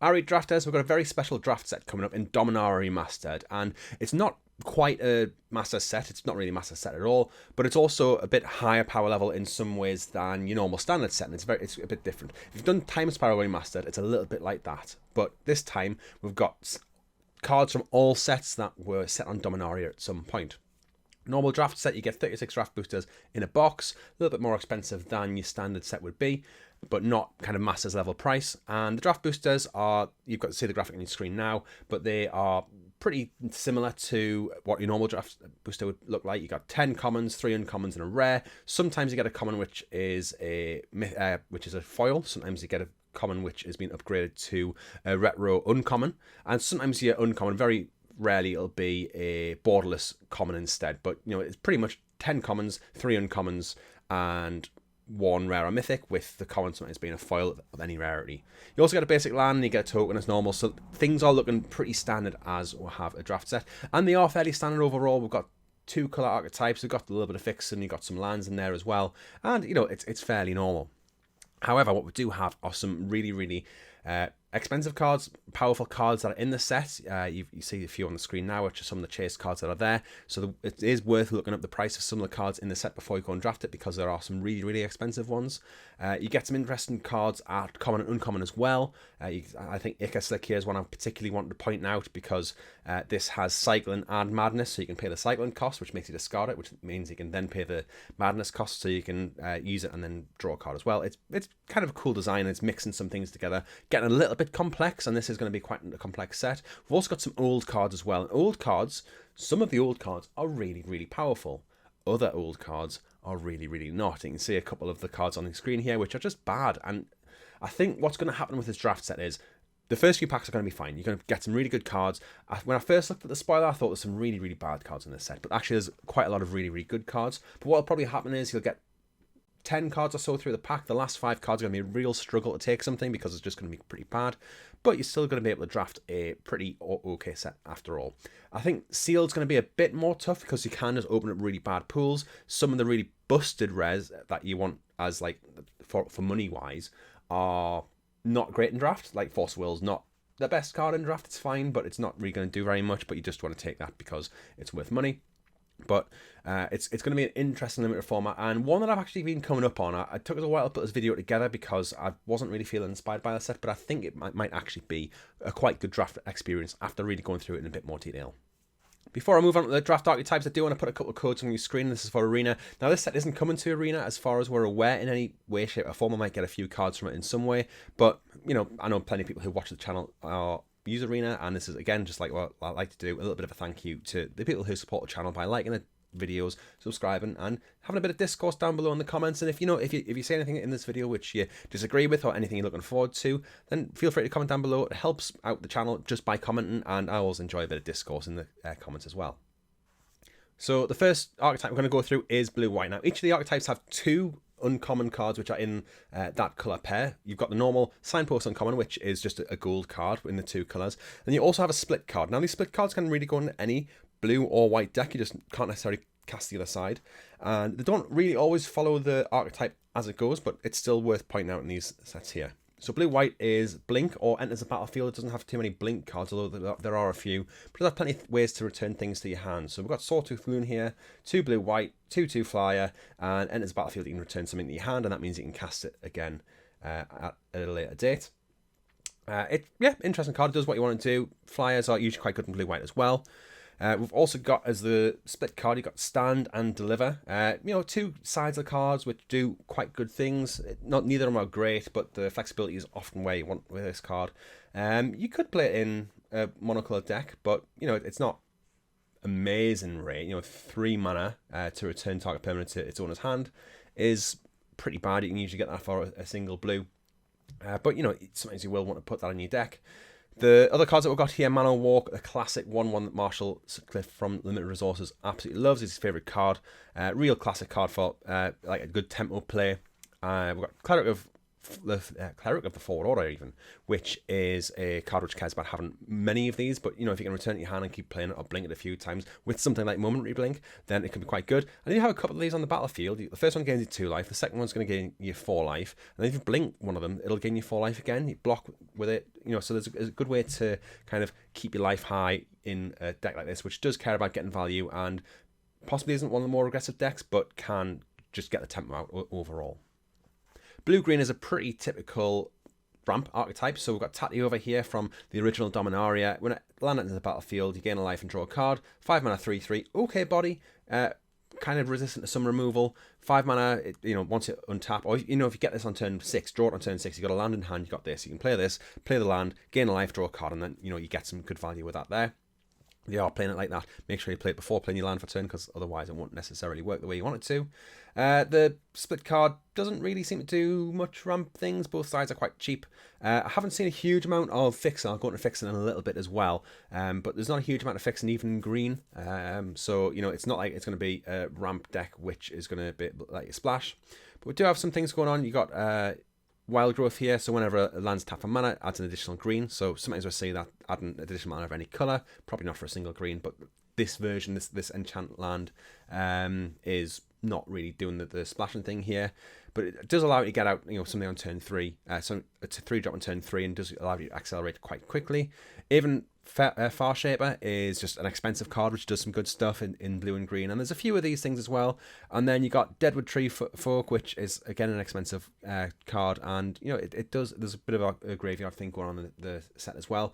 Alright, drafters, we've got a very special draft set coming up in Dominaria Remastered, and it's not quite a master set, it's not really a master set at all, but it's also a bit higher power level in some ways than your normal standard set, and it's a bit different. If you've done Time Spiral Remastered, it's a little bit like that, but this time we've got cards from all sets that were set on Dominaria at some point. Normal draft set, you get 36 draft boosters in a box, a little bit more expensive than your standard set would be, but not kind of Masters level price. And the draft boosters are, you've got to see the graphic on your screen now, but they are pretty similar to what your normal draft booster would look like. You got 10 commons, 3 uncommons, and a rare. Sometimes you get a common which is a foil. Sometimes you get a common which has been upgraded to a retro uncommon, and sometimes your uncommon, very rarely it'll be a borderless common instead, but you know, it's pretty much 10 commons, 3 uncommons, and 1 rare or mythic, with the common sometimes being a foil of any rarity. You also get a basic land, and you get a token as normal, so things are looking pretty standard as we'll have a draft set, and they are fairly standard overall. We've got 2 colour archetypes, we've got a little bit of fixing, you've got some lands in there as well, and you know, it's fairly normal. However, what we do have are some really expensive cards, powerful cards that are in the set. You see a few on the screen now, which are some of the chase cards that are there. So it is worth looking up the price of some of the cards in the set before you go and draft it, because there are some really expensive ones. You get some interesting cards at common and uncommon as well. I think Ica Slick here is one I particularly want to point out, because this has cycling and madness, so you can pay the cycling cost, which makes you discard it, which means you can then pay the madness cost, so you can use it and then draw a card as well. It's kind of a cool design. It's mixing some things together, getting a little bit complex, and this is going to be quite a complex set. We've also got some old cards as well. And old cards, some of the old cards are really powerful. Other old cards are really not. You can see a couple of the cards on the screen here which are just bad, and I think what's going to happen with this draft set is the first few packs are going to be fine. You're going to get some really good cards. When I first looked at the spoiler, I thought there's some really bad cards in this set, but actually there's quite a lot of really good cards. But what will probably happen is you'll get 10 cards or so through the pack. The last 5 cards are going to be a real struggle to take something, because it's just going to be pretty bad, but you're still going to be able to draft a pretty okay set after all. I think Sealed's going to be a bit more tough, because you can just open up really bad pools. Some of the really busted rares that you want as like for money wise are not great in draft. Like Force Will's not the best card in draft. It's fine, but it's not really going to do very much, but you just want to take that because it's worth money. But it's going to be an interesting limited format, and one that I've actually been coming up on. I took us a while to put this video together because I wasn't really feeling inspired by the set, but I think it might actually be a quite good draft experience after really going through it in a bit more detail. Before I move on to the draft archetypes, I do want to put a couple of codes on your screen. This is for Arena. Now, this set isn't coming to Arena as far as we're aware in any way, shape or form. I might get a few cards from it in some way, but you know, I know plenty of people who watch the channel are use Arena, and this is again just like what I like to do, a little bit of a thank you to the people who support the channel by liking the videos, subscribing, and having a bit of discourse down below in the comments. And if you say anything in this video which you disagree with, or anything you're looking forward to, then feel free to comment down below. It helps out the channel just by commenting, and I always enjoy a bit of discourse in the comments as well. So the first archetype we're going to go through is blue-white. Now, each of the archetypes have 2 uncommon cards which are in that colour pair. You've got the normal Signpost uncommon, which is just a gold card in the 2 colours, and you also have a split card. Now, these split cards can really go into any blue or white deck. You just can't necessarily cast the other side, and they don't really always follow the archetype as it goes, but it's still worth pointing out in these sets here. So blue-white is blink or enters the battlefield. It doesn't have too many blink cards, although there are a few, but there's plenty of ways to return things to your hand. So we've got Sawtooth Loon here, 2 blue-white, 2/2 flyer, and enters the battlefield. You can return something to your hand, and that means you can cast it again at a later date. Interesting card. It does what you want it to do. Flyers are usually quite good in blue-white as well. We've also got, as the split card, you've got Stand and Deliver. 2 sides of the cards which do quite good things. Neither of them are great, but the flexibility is often where you want with this card. You could play it in a monocolored deck, but it's not amazing rate. 3 mana to return target permanent to its owner's hand is pretty bad. You can usually get that for a single blue. But sometimes you will want to put that on your deck. The other cards that we've got here, Manor Walk, the classic 1/1 that Marshall Cliff from Limited Resources absolutely loves. It's his favourite card. Real classic card for like a good tempo play. We've got Cleric of Cleric of the Forward Order even, which is a card which cares about having many of these, but you know, if you can return it to your hand and keep playing it or blink it a few times with something like Momentary Blink, then it can be quite good. And you have a couple of these on the battlefield. The first one gains you 2 life, the second one's going to gain you 4 life, and then if you blink one of them, it'll gain you 4 life again. You block with it, you know, so there's a good way to kind of keep your life high in a deck like this, which does care about getting value and possibly isn't one of the more aggressive decks, but can just get the tempo out overall. Blue-green is a pretty typical ramp archetype. So we've got Tati over here from the original Dominaria. When it lands into the battlefield, you gain a life and draw a card. 5 mana, 3/3. Okay, body. Kind of resistant to some removal. 5 mana, you know, once it untap, or you know, if you get this on turn 6, draw it on turn 6, you got a land in hand, you got this. You can play this, play the land, gain a life, draw a card, and then you know you get some good value with that there. If you are playing it like that, make sure you play it before playing your land for turn, because otherwise it won't necessarily work the way you want it to. The split card doesn't really seem to do much ramp things. Both sides are quite cheap. I haven't seen a huge amount of fixing. I'll go into fixing in a little bit as well. But there's not a huge amount of fixing even in green. So, you know, it's not like it's going to be a ramp deck which is going to be like a splash. But we do have some things going on. You got Wild Growth here, so whenever a land's tapped for mana, adds an additional green. So sometimes we see that adding additional mana of any colour, probably not for a single green, but this version, this enchant land, is not really doing the splashing thing here. But it does allow you to get out, you know, something on turn 3. So it's a 3-drop on turn 3 and does allow you to accelerate quite quickly. Even Farshaper is just an expensive card which does some good stuff in blue and green, and there's a few of these things as well. And then you got Deadwood Tree Folk, which is again an expensive card, and you know it does. There's a bit of a graveyard thing going on in the set as well.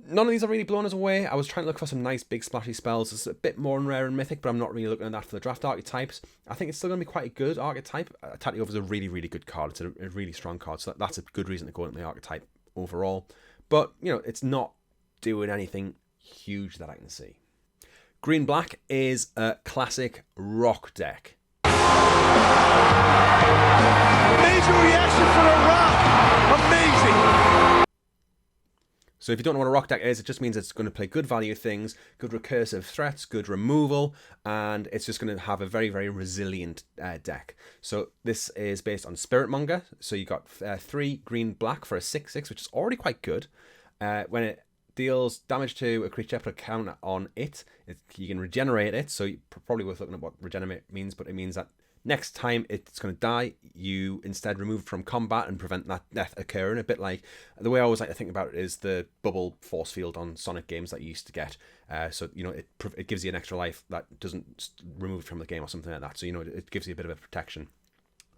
None of these are really blown us away. I was trying to look for some nice big splashy spells. It's a bit more in rare and mythic, but I'm not really looking at that for the draft archetypes. I think it's still going to be quite a good archetype. Tati Over is a really, really good card. It's a really strong card, so that's a good reason to go into the archetype overall. But, you know, it's not doing anything huge that I can see. Green-black is a classic rock deck. Amazing reaction for a rock! Amazing! So if you don't know what a rock deck is, it just means it's going to play good value things, good recursive threats, good removal, and it's just going to have a very, very resilient deck. So this is based on Spiritmonger. So you got 3 green-black for a 6/6, which is already quite good. When it deals damage to a creature, put a counter on it, you can regenerate it. So you're probably worth looking at what regenerate means, but it means that next time it's going to die, you instead remove it from combat and prevent that death occurring. A bit like the way I always like to think about it is the bubble force field on Sonic games that you used to get. So you know it gives you an extra life that doesn't remove it from the game or something like that. So you know it gives you a bit of a protection.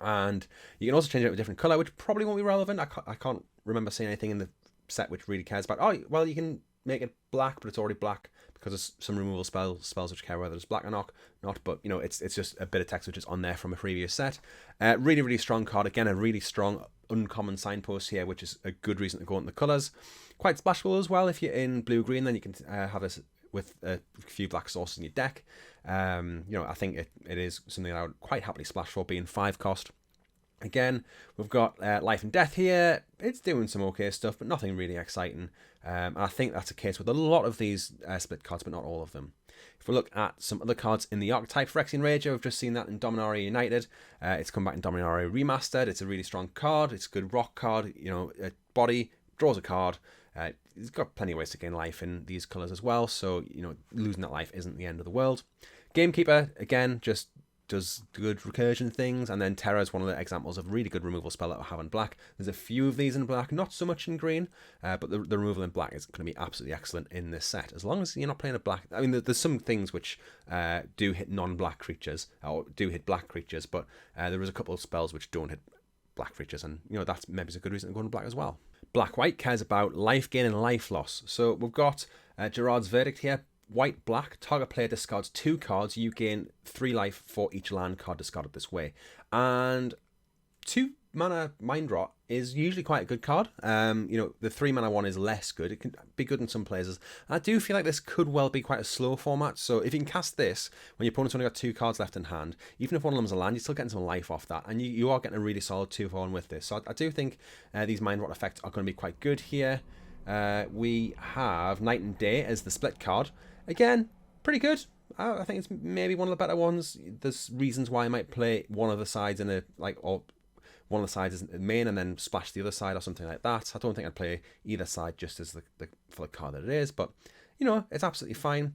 And you can also change it with a different color, which probably won't be relevant. I can't remember seeing anything in the set which really cares about. Oh well, you can make it black, but it's already black because there's some removal spells which care whether it's black or not. But you know, it's just a bit of text which is on there from a previous set. Really, really strong card. Again, a really strong uncommon signpost here, which is a good reason to go into the colours. Quite splashable as well. If you're in blue-green, then you can have this with a few black sources in your deck. You know, I think it is something that I would quite happily splash for, being 5 cost. Again, we've got Life and Death here. It's doing some okay stuff, but nothing really exciting. And I think that's the case with a lot of these split cards, but not all of them. If we look at some other cards in the archetype, Phyrexian Rager, we've just seen that in Dominaria United. It's come back in Dominaria Remastered. It's a really strong card. It's a good rock card. You know, body, draws a card. It's got plenty of ways to gain life in these colours as well. So, you know, losing that life isn't the end of the world. Gamekeeper, again, just does good recursion things, and then Terra is one of the examples of really good removal spell that we have in black. There's a few of these in black, not so much in green, but the removal in black is going to be absolutely excellent in this set, as long as you're not playing a black. I mean, there's some things which do hit non-black creatures, or do hit black creatures, but there is a couple of spells which don't hit black creatures, and you know that's maybe a good reason to go into black as well. Black-white cares about life gain and life loss. So we've got Gerard's Verdict here. White-black, target player discards 2 cards. You gain 3 life for each land card discarded this way. And 2 mana Mind Rot is usually quite a good card. You know, the 3 mana one is less good. It can be good in some places. I do feel like this could well be quite a slow format. So if you can cast this when your opponent's only got 2 cards left in hand, even if one of them's a land, you're still getting some life off that. And you are getting a really solid 2-for-1 with this. So I do think these Mind Rot effects are going to be quite good here. We have Night and Day as the split card. Again, pretty good. I think it's maybe one of the better ones. There's reasons why I might play one of the sides in a or one of the sides isn't the main and then splash the other side or something like that. I don't think I'd play either side just as for the card that it is, but it's absolutely fine.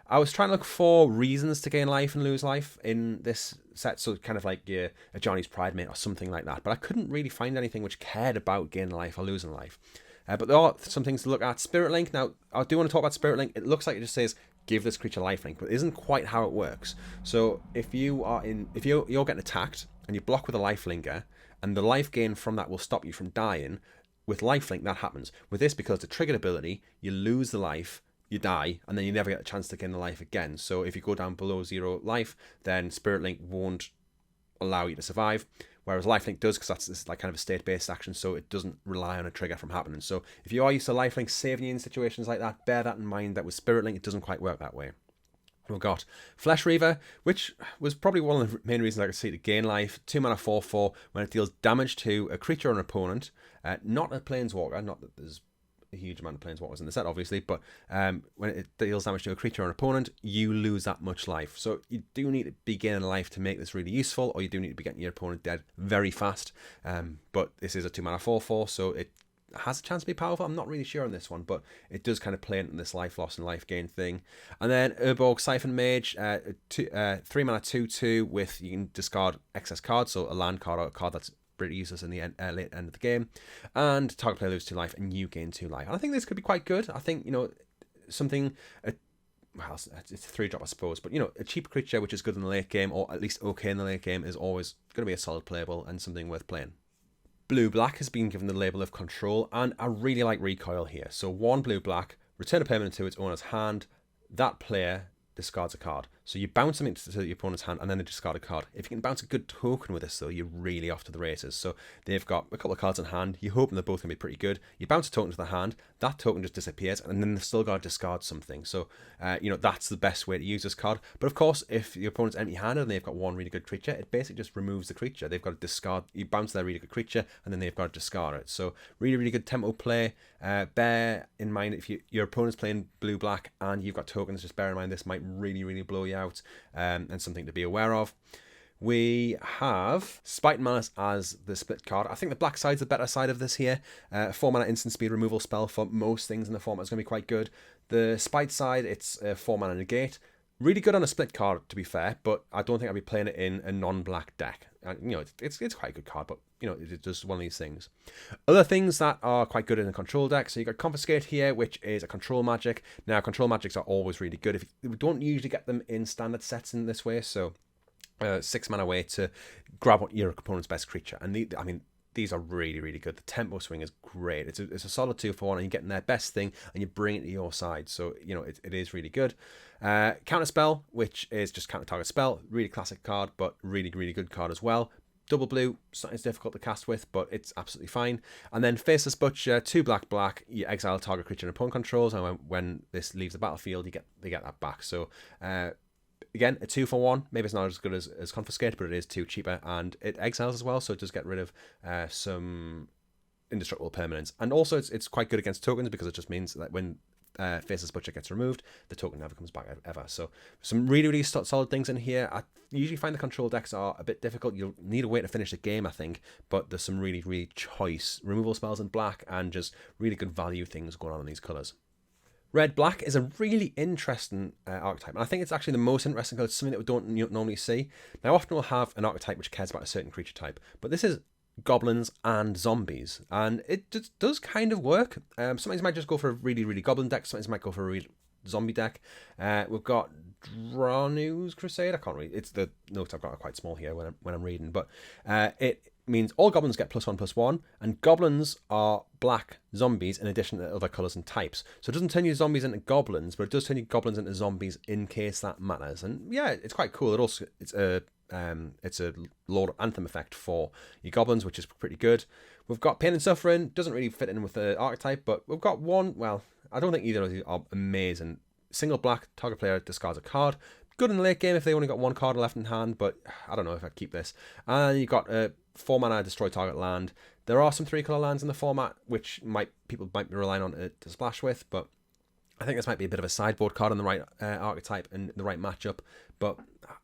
I was trying to look for reasons to gain life and lose life in this set, so kind of like a Johnny's Pride mate or something like that, but I couldn't really find anything which cared about gaining life or losing life. But there are some things to look at. Spirit Link, now I do want to talk about Spirit Link. It looks like it just says give this creature lifelink, but it isn't quite how it works. So if you're getting attacked and you block with a lifelinker, and the life gain from that will stop you from dying, with lifelink that happens. With this, because it's a triggered ability, you lose the life, you die, and then you never get a chance to gain the life again. So if you go down below 0 life, then Spirit Link won't allow you to survive, whereas lifelink does, because that's like kind of a state-based action, so it doesn't rely on a trigger from happening. So if you are used to lifelink saving you in situations like that, bear that in mind, that with Spirit Link it doesn't quite work that way. We've got Flesh Reaver, which was probably one of the main reasons I could see to gain life. 2 mana 4/4 when it deals damage to a creature or an opponent, not a planeswalker, not that there's a huge amount of planeswalkers in the set, obviously, but when it deals damage to a creature or an opponent, you lose that much life. So you do need to be gaining life to make this really useful, or you do need to be getting your opponent dead very fast. But this is a 2 mana 4/4, so it has a chance to be powerful. I'm not really sure on this one, but it does kind of play into this life loss and life gain thing. And then Urborg Siphon Mage, 3 mana 2/2 with, you can discard excess cards, so a land card or a card that's pretty useless in the late end of the game, and target player loses 2 life and you gain 2 life. And I think this could be quite good. I think something, well, it's a 3-drop I suppose, but a cheap creature which is good in the late game, or at least okay in the late game, is always going to be a solid playable and something worth playing. Blue-black has been given the label of control, and I really like recoil here. So 1 blue-black, return a permanent to its owner's hand, that player discards a card. So you bounce them into your opponent's hand and then they discard a card. If you can bounce a good token with this though, you're really off to the races. So they've got a couple of cards in hand, you're hoping they're both going to be pretty good. You bounce a token to the hand, that token just disappears, and then they've still got to discard something. So that's the best way to use this card. But of course, if your opponent's empty-handed and they've got one really good creature, it basically just removes the creature. They've got to discard, you bounce their really good creature and then they've got to discard it. So really, really good tempo play. Bear in mind, if your opponent's playing blue-black and you've got tokens, just bear in mind this might really, really blow you out, and something to be aware of. We have Spite and Malice as the split card. I think the black side's the better side of this here. 4 mana instant speed removal spell for most things in the format is going to be quite good. The Spite side, it's 4 mana negate. Really good on a split card, to be fair, but I don't think I'd be playing it in a non-black deck. It's quite a good card, but it's just one of these things. Other things that are quite good in a control deck. So you got Confiscate here, which is a control magic. Now, control magics are always really good. We don't usually get them in standard sets in this way, so 6 mana way to grab your opponent's best creature. And these are really, really good. The tempo swing is great. It's a solid 2/4, and you're getting their best thing, and you bring it to your side. So, it is really good. Counter Spell, which is just counter target spell. Really classic card, but really, really good card as well. Double blue, it's difficult to cast with, but it's absolutely fine. And then Faceless Butcher, 2 black, you exile target creature and opponent controls, and when this leaves the battlefield, they get that back. So, again, a 2-for-1. Maybe it's not as good as Confiscate, but it is 2 cheaper, and it exiles as well, so it does get rid of some indestructible permanents. And also, it's quite good against tokens, because it just means that when Faceless Butcher gets removed, the token never comes back ever. So some really, really solid things in here. I usually find the control decks are a bit difficult. You'll need a way to finish the game, I think, but there's some really, really choice removal spells in black and just really good value things going on in these colours. Red-black is a really interesting archetype, and I think it's actually the most interesting because it's something that we don't normally see. Now, often we'll have an archetype which cares about a certain creature type, but this is goblins and zombies, and it just does kind of work. Sometimes you might just go for a really, really goblin deck, sometimes you might go for a really zombie deck. We've got Dronu's Crusade. I can't read. It's the notes I've got are quite small here when I'm reading, but it means all goblins get +1/+1, and goblins are black zombies in addition to other colours and types. So it doesn't turn your zombies into goblins, but it does turn your goblins into zombies in case that matters. And yeah, it's quite cool. It's a Lord Anthem effect for your goblins, which is pretty good. We've got Pain and Suffering. Doesn't really fit in with the archetype, but we've got one. Well, I don't think either of these are amazing. Single black, target player discards a card. Good in the late game if they only got one card left in hand, but I don't know if I'd keep this. And you've got 4 mana destroy target land. There are some 3-color lands in the format, which people might be relying on to splash with, but I think this might be a bit of a sideboard card in the right archetype and the right matchup, but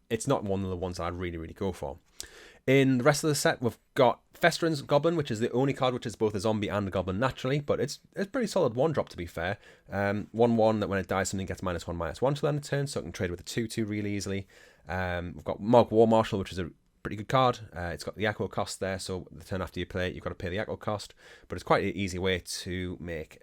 it's not one of the ones that I'd really, really go for. In the rest of the set, we've got Festerin's Goblin, which is the only card which is both a zombie and a goblin naturally, but it's pretty solid 1-drop to be fair. 1/1 that when it dies, something gets -1/-1 till end of turn, so it can trade with a 2/2 really easily. We've got Mog War Marshal, which is a pretty good card. It's got the echo cost there, so the turn after you play it, you've got to pay the echo cost, but it's quite an easy way to make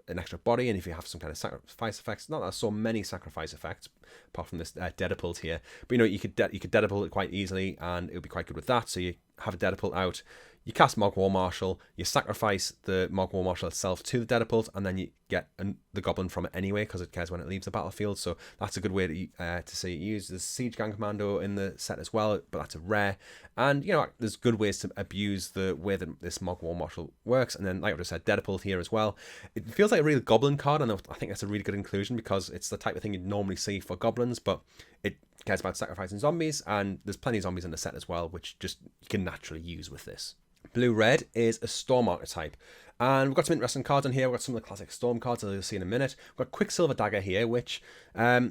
an extra body, and if you have some kind of sacrifice effects, not that there's so many sacrifice effects apart from this Deadpolt here, but you could Deadpolt it quite easily, and it would be quite good with that. So you have a Deadpolt out, you cast Mog War Marshal, you sacrifice the Mog War Marshal itself to the Deadpolt, and then you get the Goblin from it anyway, because it cares when it leaves the battlefield. So that's a good way to see it used. There's Siege Gang Commando in the set as well, but that's a rare. And, there's good ways to abuse the way that this Mog War Marshal works. And then, like I just said, Deadpolt here as well. It feels like a real Goblin card, and I think that's a really good inclusion, because it's the type of thing you'd normally see for Goblins, but it cares about sacrificing zombies, and there's plenty of zombies in the set as well, which just you can naturally use with this. Blue-red is a Storm archetype, and we've got some interesting cards on here. We've got some of the classic Storm cards, as you'll see in a minute. We've got Quicksilver Dagger here, which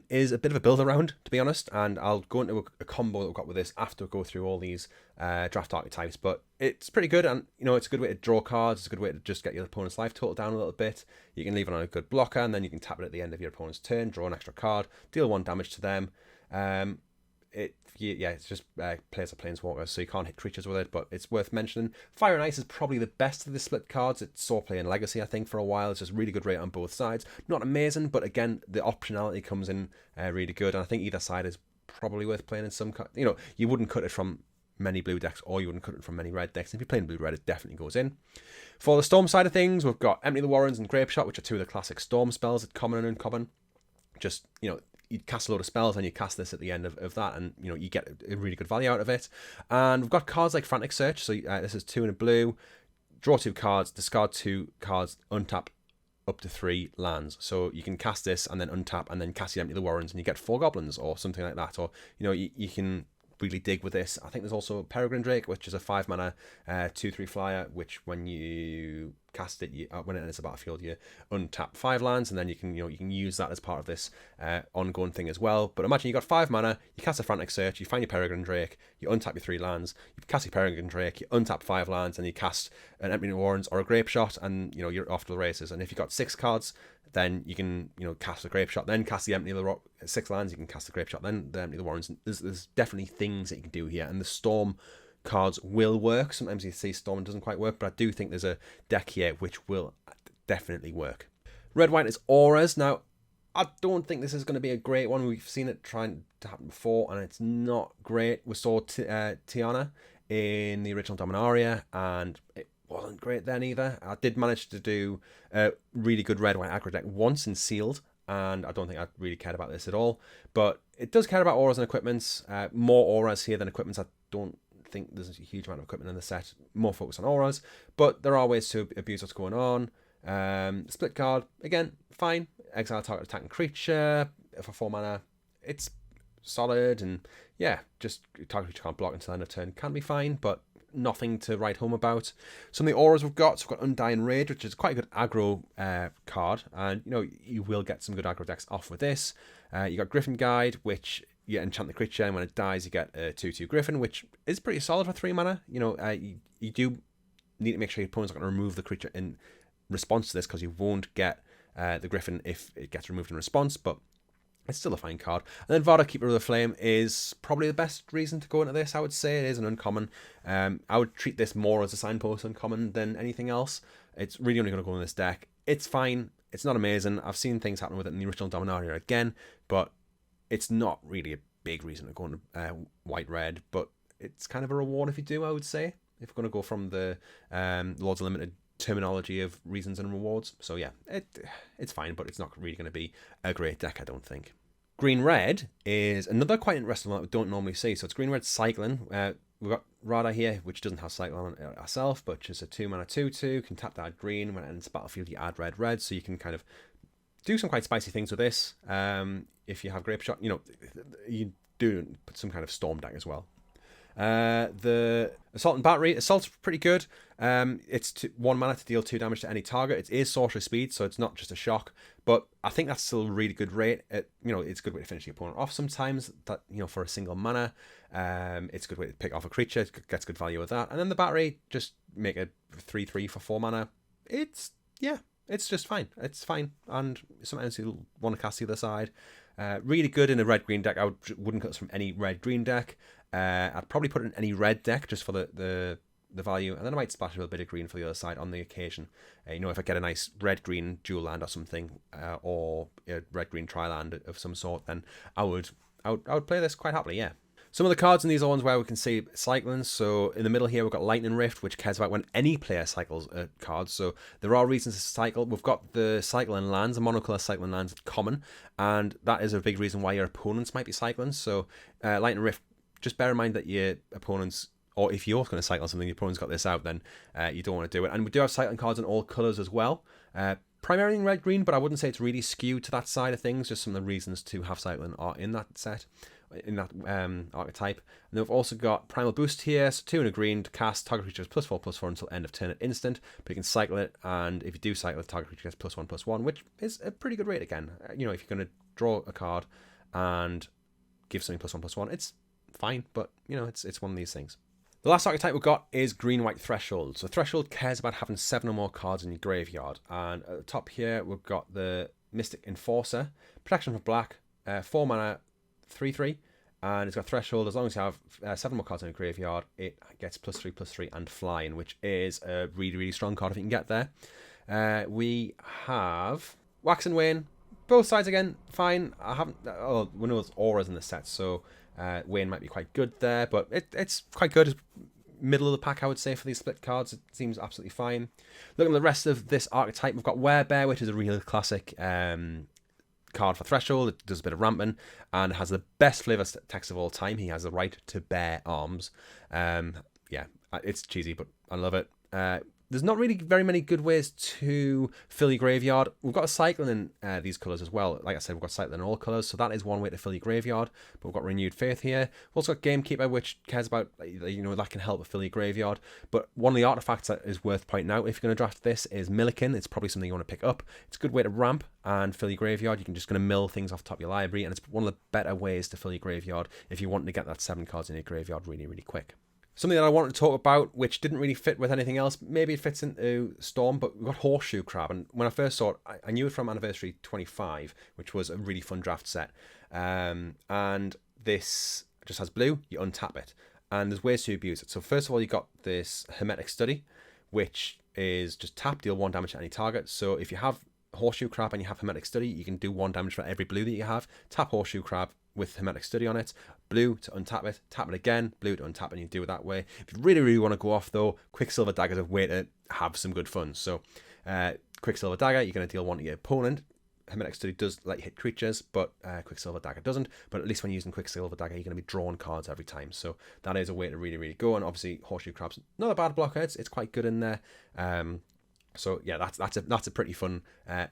is a bit of a build-around, to be honest, and I'll go into a combo that we've got with this after we go through all these draft archetypes, but it's pretty good, and, it's a good way to draw cards. It's a good way to just get your opponent's life total down a little bit. You can leave it on a good blocker, and then you can tap it at the end of your opponent's turn, draw an extra card, deal 1 damage to them. It's just plays a Planeswalker, so you can't hit creatures with it, but it's worth mentioning. Fire and Ice is probably the best of the split cards. It saw play in Legacy, I think, for a while. It's just really good rate on both sides. Not amazing, but again, the optionality comes in really good, and I think either side is probably worth playing in some... you wouldn't cut it from many blue decks, or you wouldn't cut it from many red decks. If you're playing blue-red, it definitely goes in. For the Storm side of things, we've got Empty the Warrens and Grapeshot, which are two of the classic Storm spells at common and uncommon. Just, you cast a load of spells and you cast this at the end of that, and you get a really good value out of it. And we've got cards like Frantic Search, so this is 2 in a blue, draw 2 cards, discard 2 cards, untap up to 3 lands. So you can cast this and then untap and then cast your Empty the Warrens, and you get 4 goblins or something like that. Or you can really dig with this. I think there's also Peregrine Drake, which is a 5 mana 2/3 flyer, which when you cast it, when it enters the battlefield, you untap 5 lands, and then you can use that as part of this ongoing thing as well. But imagine you got 5 mana, you cast a Frantic Search, you find your Peregrine Drake, you untap your 3 lands, you cast your Peregrine Drake, you untap 5 lands, and you cast an Empty the Warrens or a Grapeshot, and you're off to the races. And if you've got 6 cards, then you can cast the Grapeshot, then cast the Empty the 6 lands, you can cast the Grapeshot, then the Empty the Warrens. There's definitely things that you can do here, and the Storm cards will work. Sometimes you see Storm doesn't quite work, but I do think there's a deck here which will definitely work. Red White is Auras. Now, I don't think this is going to be a great one. We've seen it trying to happen before, and it's not great. We saw Tiana in the original Dominaria, and it wasn't great then either. I did manage to do a really good Red White aggro deck once in Sealed, and I don't think I really cared about this at all. But it does care about auras and equipments. More auras here than equipments. I don't think there's a huge amount of equipment in the set. More focus on auras, but there are ways to abuse what's going on. Split card, again, fine. Exile target attacking creature for 4 mana. It's solid, and yeah, just target creature can't block until end of turn can be fine, but nothing to write home about. Some of the auras we've got, so we've got Undying Rage, which is quite a good aggro card, and you will get some good aggro decks off with this. You got Griffin Guide, which you enchant the creature, and when it dies, you get a 2/2 Griffin, which is pretty solid for 3 mana. You do need to make sure your opponent's not going to remove the creature in response to this, because you won't get the Griffin if it gets removed in response, but it's still a fine card. And then Vada, Keeper of the Flame, is probably the best reason to go into this. I would say it is an uncommon. I would treat this more as a signpost uncommon than anything else. It's really only going to go in this deck. It's fine. It's not amazing. I've seen things happen with it in the original Dominaria again, but it's not really a big reason to go into white-red. But it's kind of a reward if you do, I would say, if we're going to go from the Lords of Limited terminology of reasons and rewards. So yeah, it's fine, but it's not really going to be a great deck, I don't think. Green-red is another quite interesting one that we don't normally see. So it's green-red cycling. We've got Rada here, which doesn't have cycle on it herself, but just a 2 mana 2/2, can tap that green. When it enters battlefield, you add red, so you can kind of do some quite spicy things with this. If you have Grapeshot, you do put some kind of Storm deck as well. The Assault and Battery. Assault's pretty good. It's 1 mana to deal 2 damage to any target. It is sorcery speed, so it's not just a shock. But I think that's still a really good rate. It's a good way to finish the opponent off sometimes. That for a single mana, it's a good way to pick off a creature. It gets good value with that. And then the Battery, just make a 3/3 for 4 mana. It's just fine. It's fine. And sometimes you'll want to cast the other side. Really good in a red-green deck. I wouldn't cut this from any red-green deck. I'd probably put it in any red deck just for the value, and then I might splash a bit of green for the other side on the occasion. If I get a nice red-green dual land or something, or a red-green tri-land of some sort, then I would play this quite happily, yeah. Some of the cards in these are ones where we can see cycling. So in the middle here, we've got Lightning Rift, which cares about when any player cycles cards. So there are reasons to cycle. We've got the cycling lands, the monocolor cycling lands common, and that is a big reason why your opponents might be cycling. So Lightning Rift, just bear in mind that your opponents, or if you're going to cycle something, your opponent's got this out, then you don't want to do it. And we do have cycling cards in all colours as well. Primarily in red-green, but I wouldn't say it's really skewed to that side of things. Just some of the reasons to have cycling are in that set, in that archetype. And then we've also got Primal Boost here, so 2 and a green to cast target creatures +4/+4 until end of turn at instant. But you can cycle it, and if you do cycle it, target creature gets +1/+1, which is a pretty good rate again. If you're going to draw a card and give something +1/+1, it's fine, but it's one of these things. The last archetype we've got is Green-White Threshold. So Threshold cares about having 7 or more cards in your graveyard. And at the top here, we've got the Mystic Enforcer. Protection for black, 4 mana, 3/3. And it's got Threshold. As long as you have 7 more cards in your graveyard, it gets +3/+3 and flying, which is a really, really strong card if you can get there. We have Wax and Wane. Both sides again, fine. We know there's auras in the set, so Wayne might be quite good there, but it's quite good. Middle of the pack, I would say, for these split cards. It seems absolutely fine. Looking at the rest of this archetype, we've got Werebear, which is a real classic card for Threshold. It does a bit of ramping and has the best flavor text of all time. He has the right to bear arms. It's cheesy, but I love it. There's not really very many good ways to fill your graveyard. We've got a cycling in these colours as well. Like I said, we've got cycling in all colours, so that is one way to fill your graveyard. But we've got Renewed Faith here. We've also got Gamekeeper, which cares about, that can help fill your graveyard. But one of the artifacts that is worth pointing out if you're going to draft this is Millikin. It's probably something you want to pick up. It's a good way to ramp and fill your graveyard. You can just going to mill things off the top of your library, and it's one of the better ways to fill your graveyard if you want to get that 7 cards in your graveyard really, really quick. Something that I wanted to talk about, which didn't really fit with anything else, maybe it fits into Storm, but we've got Horseshoe Crab. And when I first saw it, I knew it from Anniversary 25, which was a really fun draft set. And this just has blue, you untap it. And there's ways to abuse it. So first of all, you got this Hermetic Study, which is just tap, deal 1 damage to any target. So if you have Horseshoe Crab and you have Hermetic Study, you can do 1 damage for every blue that you have. Tap Horseshoe Crab with Hermetic Study on it, blue to untap it, tap it again, blue to untap it, and you do it that way. If you really, really want to go off though, Quicksilver Dagger is a way to have some good fun. So Quicksilver Dagger, you're going to deal 1 to your opponent. Hermetic Study does let you hit creatures, but Quicksilver Dagger doesn't. But at least when using Quicksilver Dagger, you're going to be drawing cards every time. So that is a way to really, really go. And obviously Horseshoe Crab's not a bad blocker, it's quite good in there. So yeah, that's a pretty fun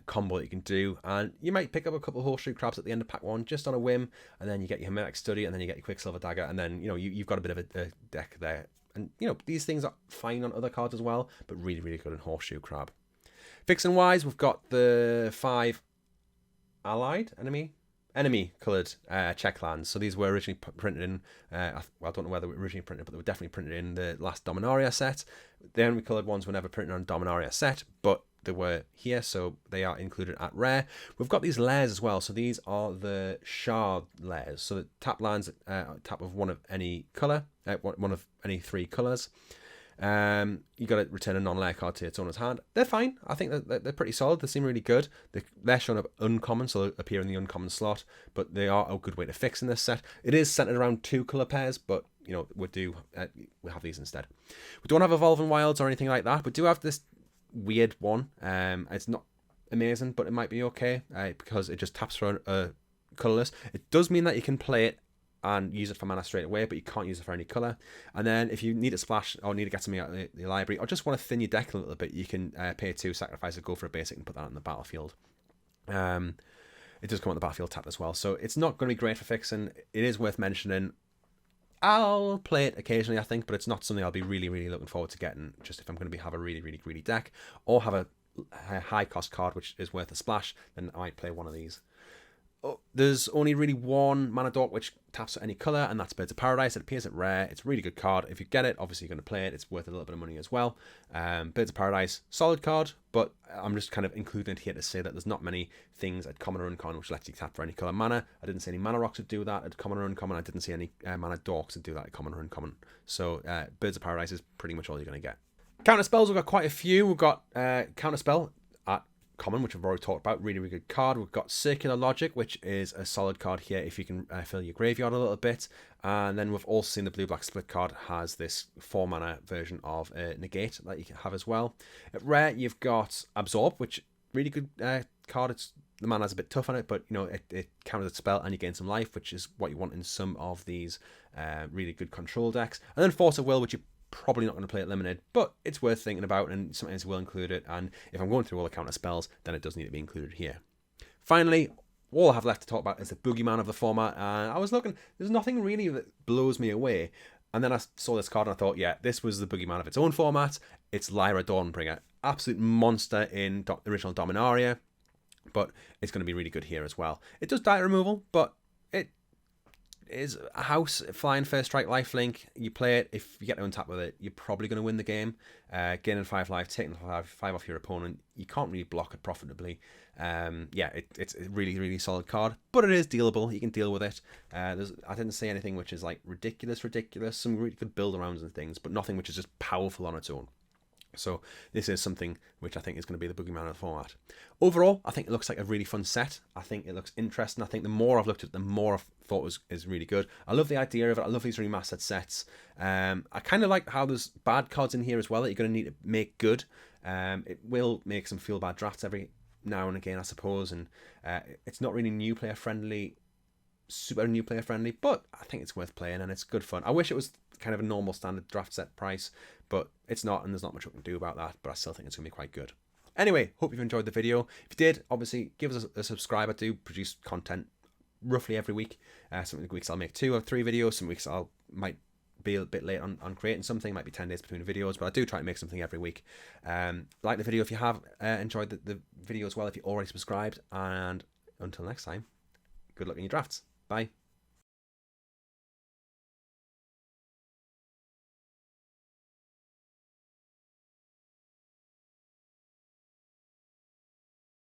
combo that you can do, and you might pick up a couple of Horseshoe Crabs at the end of pack 1 just on a whim, and then you get your Hermetic Study, and then you get your Quicksilver Dagger, and then you've got a bit of a deck there. And these things are fine on other cards as well, but really, really good in Horseshoe Crab. Fixing wise, we've got the 5 allied enemy coloured check lands. So these were originally printed in, I don't know whether they were originally printed, but they were definitely printed in the last Dominaria set. The enemy coloured ones were never printed on Dominaria set, but they were here, so they are included at rare. We've got these layers as well. So these are the shard layers. So the tap lands, tap of one of any colour, one of any 3 colours. You got to return a non-layer card to its owner's hand. They're fine. I think that they're pretty solid. They seem really good. They're showing up uncommon, so they appear in the uncommon slot, but they are a good way to fix in this set. It is centered around 2 color pairs, but we have these instead. We don't have Evolving Wilds or anything like that, but do have this weird one. It's not amazing, but it might be okay because it just taps for a colorless. It does mean that you can play it and use it for mana straight away, but you can't use it for any colour. And then if you need a splash or need to get something out of the library, or just want to thin your deck a little bit, you can pay 2, sacrifice it, go for a basic, and put that on the battlefield. It does come on the battlefield tap as well, so it's not going to be great for fixing. It is worth mentioning. I'll play it occasionally, I think, but it's not something I'll be really, really looking forward to getting, just if I'm going to have a really, really greedy deck, or have a high cost card which is worth a splash, then I might play one of these. Oh, there's only really one mana dork which taps for any colour, and that's Birds of Paradise. It appears at rare. It's a really good card. If you get it, obviously you're going to play it. It's worth a little bit of money as well. Birds of Paradise, solid card, but I'm just kind of including it here to say that there's not many things at common or uncommon which lets you tap for any colour mana. I didn't see any mana rocks that do that at common or uncommon. I didn't see any mana dorks that do that at common or uncommon. So Birds of Paradise is pretty much all you're going to get. Counter spells, we've got quite a few. We've got counter spell at common, which I've already talked about, really, really good card. We've got Circular Logic, which is a solid card here if you can fill your graveyard a little bit. And then we've also seen the blue-black split card has this 4-mana version of Negate that you can have as well. At rare, you've got Absorb, which really good card. It's the mana's a bit tough on it, but you know it counters the spell and you gain some life, which is what you want in some of these really good control decks. And then Force of Will, which you probably not going to play at limited, but it's worth thinking about, and sometimes we'll include it. And if I'm going through all the counter spells, then it does need to be included here. Finally, all I have left to talk about is the Boogeyman of the format. And I was looking, there's nothing really that blows me away. And then I saw this card and I thought, yeah, this was the Boogeyman of its own format. It's Lyra Dawnbringer, absolute monster in original Dominaria, but it's going to be really good here as well. It does die removal, but it is a house, flying first strike, lifelink. You play it, if you get to untap with it, you're probably going to win the game. Gaining 5 life, taking 5 off your opponent. You can't really block it profitably. Yeah, it's a really, really solid card, but it is dealable. You can deal with it. I didn't say anything which is like ridiculous. Some really good build arounds and things, but nothing which is just powerful on its own. So this is something which I think is going to be the Boogeyman of the format. Overall, I think it looks like a really fun set. I think it looks interesting. I think the more I've looked at it, the more I've thought is really good. I love the idea of it. I love these remastered sets. I kind of like how there's bad cards in here as well that you're going to need to make good. It will make some feel bad drafts every now and again, I suppose. And it's not really super new player friendly, but I think it's worth playing and it's good fun. I wish it was kind of a normal standard draft set price, but it's not, and there's not much we can do about that, but I still think it's going to be quite good. Anyway, hope you've enjoyed the video. If you did, obviously give us a subscribe. I do produce content roughly every week. Some weeks I'll make 2 or 3 videos, some weeks might be a bit late on creating something, might be 10 days between videos, but I do try to make something every week. Like the video if you have enjoyed the video as well, if you already subscribed, and until next time, good luck in your drafts. Bye.